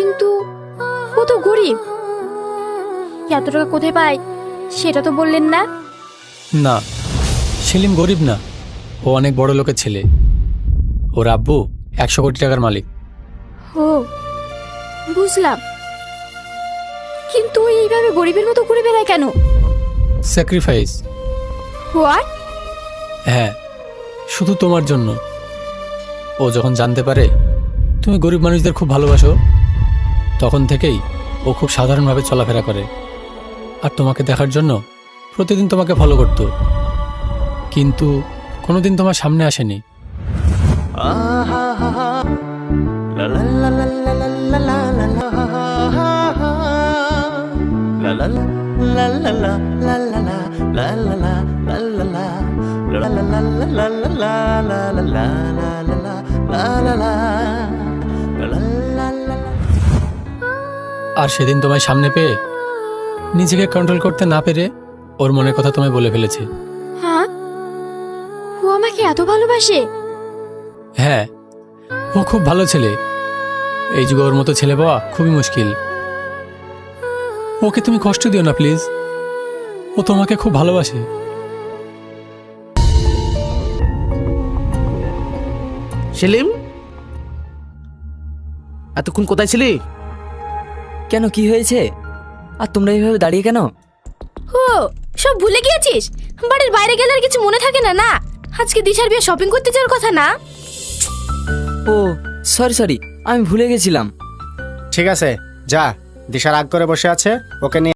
কিন্তু ও তো গরিব, এত টাকা কোথায় পায় সেটা তো বললেন না। না, সেলিম গরিব না, ও অনেক বড় লোকের ছেলে। ওর আব্বু 100 কোটি টাকার মালিক। ও বুঝলাম, কিন্তু ও এইভাবে গরিবের মতো ঘুরে বেড়ায় কেন? স্যাক্রিফাইস। হোয়াট? হ্যাঁ, শুধু তোমার জন্য। ও যখন জানতে পারে তুমি গরিব মানুষদের খুব ভালোবাসো, তখন থেকেই ও খুব সাধারণভাবে চলাফেরা করে। আর তোমাকে দেখার জন্য প্রতিদিন তোমাকে ফলো করত, কিন্তু কোনোদিন তোমার সামনে আসেনি। আর সেদিন তোমায় সামনে পেয়ে নিজেকে কন্ট্রোল করতে না পেরে ওর মনের কথা তোমায় বলে ফেলেছে। হ্যাঁ, ও আমাকে এত ভালোবাসে? হ্যাঁ, ও খুব ভালো ছেলে। এই যুগে ওর মতো ছেলে পাওয়া খুবই মুশকিল। ওকে তুমি কষ্ট দিও না প্লিজ, ও তোমাকে খুব ভালোবাসে। সেলিম, এতক্ষণ কোথায় ছিলি? কেন, কি হয়েছে? আর তোমরা এইভাবে দাঁড়িয়ে কেন? ও সব ভুলে গিয়েছিস? বাড়ির বাইরে গেলে আর কিছু মনে থাকে না না? আজকে দিশার বিয়ে শপিং করতে যাওয়ার কথা না? ও সরি, আমি ভুলে গেছিলাম। ঠিক আছে, যা। দিশা রাগ করে বসে আছে, ওকে নিয়ে